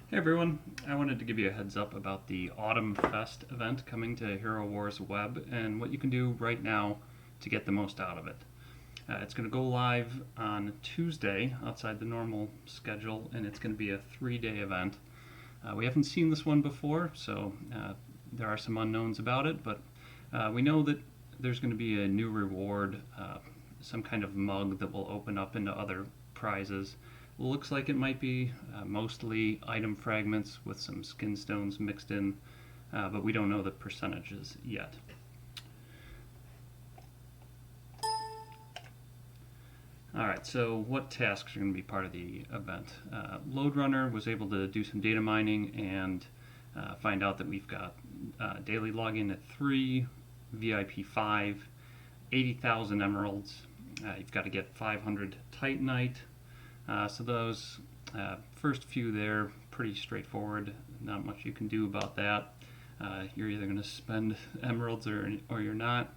Hey everyone, I wanted to give you a heads up about the Autumn Fest event coming to Hero Wars Web and what you can do right now to get the most out of it. It's going to go live on Tuesday outside the normal schedule, and it's going to be a 3-day event. We haven't seen this one before, so there are some unknowns about it, but we know that there's going to be a new reward, some kind of mug that will open up into other prizes. Looks like it might be mostly item fragments with some skin stones mixed in, but we don't know the percentages yet. Alright, so what tasks are going to be part of the event? Loadrunner was able to do some data mining and find out that we've got daily login at 3, VIP 5, 80,000 emeralds. You've got to get 500 Titanite. So those first few there, pretty straightforward. Not much you can do about that. You're either going to spend emeralds or you're not.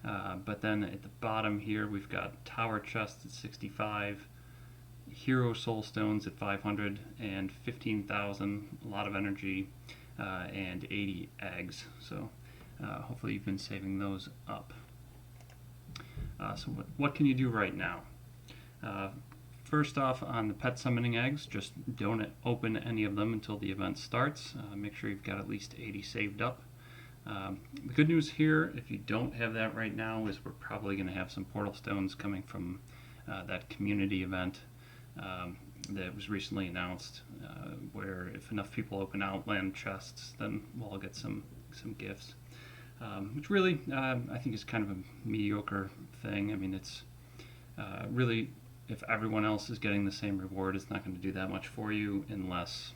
But then at the bottom here, we've got tower chests at 65, hero soul stones at 500, and 15,000. A lot of energy, and 80 eggs. So hopefully you've been saving those up. So what can you do right now? First off, on the pet summoning eggs, just don't open any of them until the event starts. Make sure you've got at least 80 saved up. The good news here, if you don't have that right now, is we're probably going to have some portal stones coming from that community event that was recently announced, where if enough people open Outland chests, then we'll all get some gifts. Which really, I think is kind of a mediocre thing. I mean, it's really, if everyone else is getting the same reward, it's not going to do that much for you unless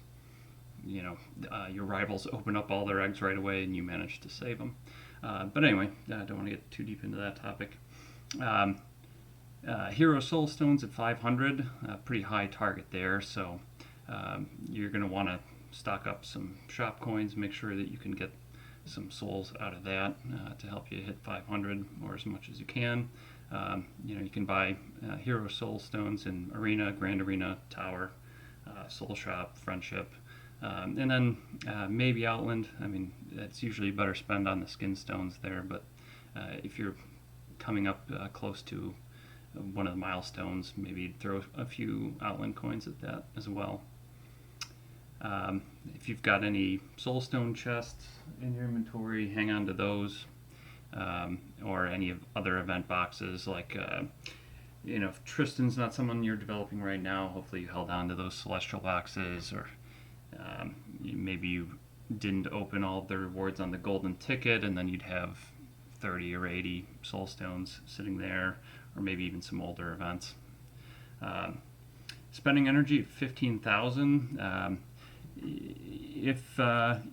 your rivals open up all their eggs right away and you manage to save them. But anyway, I don't want to get too deep into that topic. Hero Soul Stones at 500, pretty high target there, so you're going to want to stock up some shop coins, make sure that you can get some souls out of that to help you hit 500 or as much as you can. You can buy Hero Soul Stones in Arena, Grand Arena, Tower, Soul Shop, Friendship, and then maybe Outland. I mean, it's usually better spend on the skin stones there, but if you're coming up close to one of the milestones, maybe throw a few Outland coins at that as well. If you've got any Soulstone chests in your inventory, hang on to those, or any other event boxes. Like, if Tristan's not someone you're developing right now, hopefully you held on to those Celestial boxes, or maybe you didn't open all of the rewards on the golden ticket, and then you'd have 30 or 80 Soulstones sitting there, or maybe even some older events. Spending energy at 15,000. If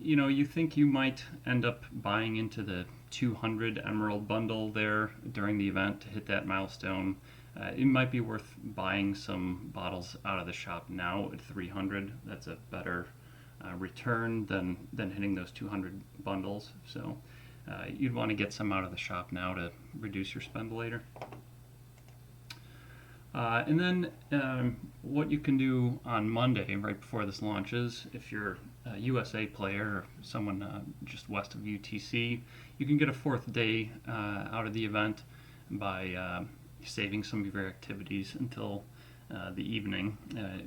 you think you might end up buying into the 200 emerald bundle there during the event to hit that milestone, it might be worth buying some bottles out of the shop now at 300. That's a better return than hitting those 200 bundles. So you'd want to get some out of the shop now to reduce your spend later. And then what you can do on Monday, right before this launches, if you're a USA player or someone just west of UTC, you can get a 4th day out of the event by saving some of your activities until the evening.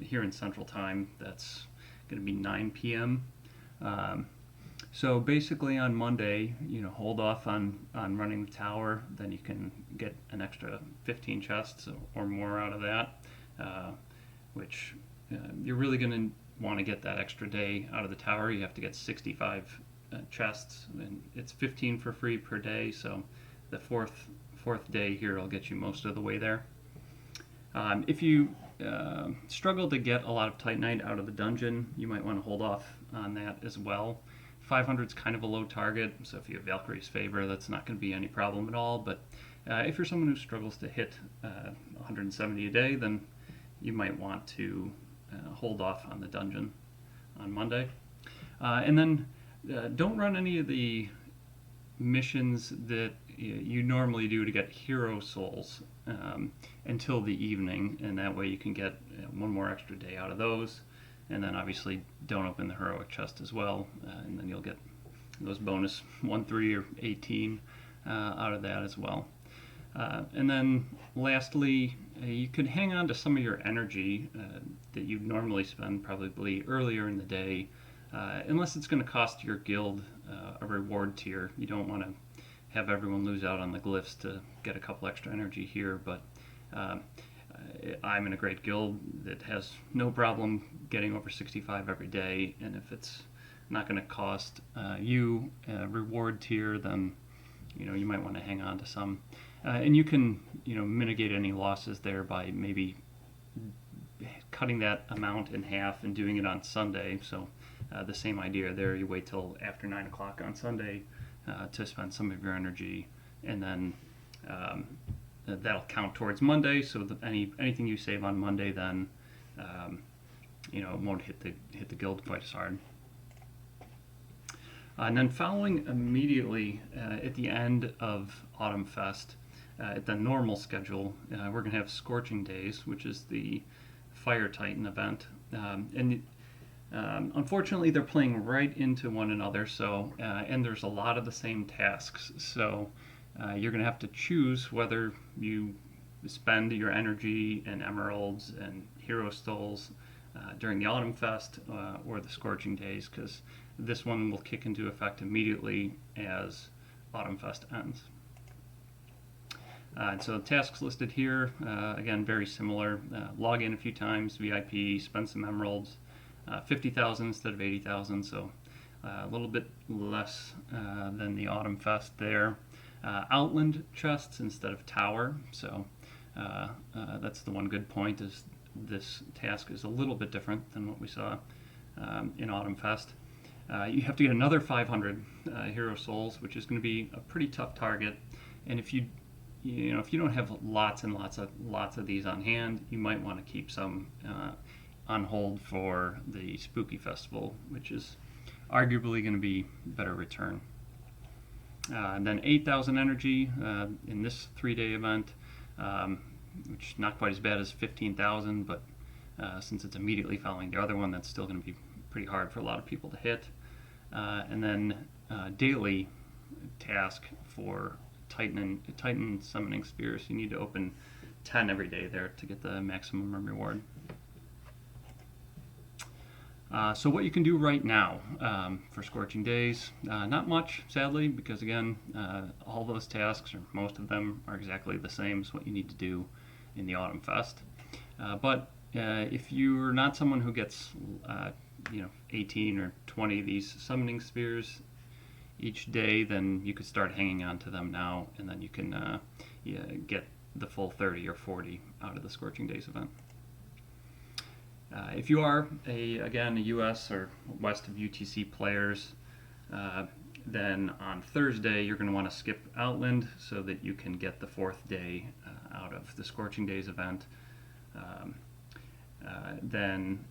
Here in Central Time, that's going to be 9 p.m. So basically on Monday, hold off on running the tower, then you can get an extra 15 chests or more out of that, which you're really going to want to get that extra day out of the tower. You have to get 65 chests, and it's 15 for free per day, so the fourth day here will get you most of the way there. If you struggle to get a lot of Titanite out of the dungeon, you might want to hold off on that as well. 500 is kind of a low target, so if you have Valkyrie's Favor, that's not going to be any problem at all. But if you're someone who struggles to hit 170 a day, then you might want to hold off on the dungeon on Monday. And then don't run any of the missions that you normally do to get hero souls until the evening, and that way you can get one more extra day out of those. and then obviously don't open the heroic chest as well, and then you'll get those bonus 1, 3, or 18 out of that as well. And then lastly, you could hang on to some of your energy that you'd normally spend probably earlier in the day, unless it's going to cost your guild a reward tier. You don't want to have everyone lose out on the glyphs to get a couple extra energy here, but I'm in a great guild that has no problem getting over 65 every day, and if it's not going to cost you a reward tier, then you might want to hang on to some. And you can mitigate any losses there by maybe cutting that amount in half and doing it on Sunday. So the same idea there, you wait till after 9 o'clock on Sunday to spend some of your energy, and then that'll count towards Monday, so that anything you save on Monday then it won't hit the guild quite as hard. And then following immediately at the end of Autumn Fest, at the normal schedule, we're going to have Scorching Days, which is the Fire Titan event. Unfortunately, they're playing right into one another, so and there's a lot of the same tasks. So you're going to have to choose whether you spend your energy and emeralds and hero souls during the Autumn Fest or the Scorching Days, because this one will kick into effect immediately as Autumn Fest ends. So the tasks listed here, again, very similar. Log in a few times, VIP, spend some emeralds, 50,000 instead of 80,000, so a little bit less than the Autumn Fest there. Outland chests instead of tower, so that's the one good point, is this task is a little bit different than what we saw in Autumn Fest. You have to get another 500 hero souls, which is going to be a pretty tough target, and if you don't have lots and lots of these on hand, you might want to keep some on hold for the Spooky Festival, which is arguably going to be better return. And then 8,000 energy in this 3-day event, which is not quite as bad as 15,000, but since it's immediately following the other one, that's still going to be pretty hard for a lot of people to hit. And then daily task for Titan summoning spears. You need to open 10 every day there to get the maximum reward. So what you can do right now for Scorching Days, not much, sadly, because again, all those tasks, or most of them, are exactly the same as what you need to do in the Autumn Fest. But if you're not someone who gets 18 or 20 of these summoning spears each day, then you could start hanging on to them now, and then you can get the full 30 or 40 out of the Scorching Days event. If you are a US or west of UTC players, then on Thursday you're going to want to skip Outland so that you can get the 4th day out of the Scorching Days event. Then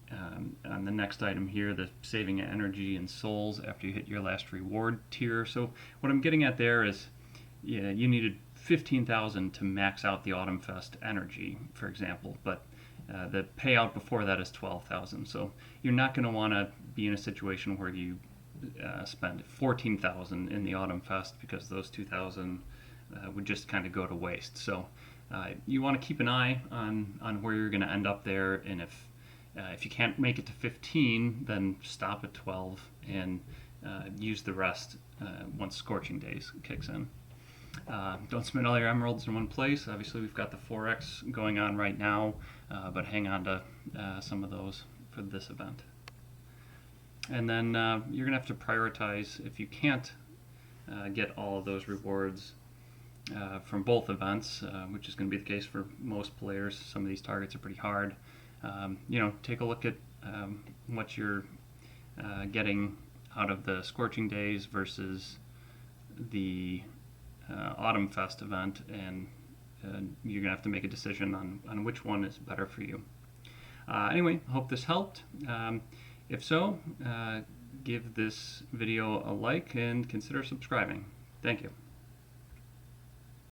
on the next item here, the saving energy and souls after you hit your last reward tier. So what I'm getting at there is, you needed 15,000 to max out the Autumn Fest energy, for example, but the payout before that is 12,000. So you're not going to want to be in a situation where you spend 14,000 in the Autumn Fest, because those 2,000 would just kind of go to waste. So you want to keep an eye on where you're going to end up there, and if you can't make it to 15, then stop at 12 and use the rest once Scorching Days kicks in. Don't spend all your emeralds in one place. Obviously, we've got the 4X going on right now, but hang on to some of those for this event. And then you're going to have to prioritize if you can't get all of those rewards from both events, which is going to be the case for most players. Some of these targets are pretty hard. Take a look at what you're getting out of the Scorching Days versus the Autumn Fest event, and you're going to have to make a decision on which one is better for you. Anyway, I hope this helped. If so, give this video a like and consider subscribing. Thank you.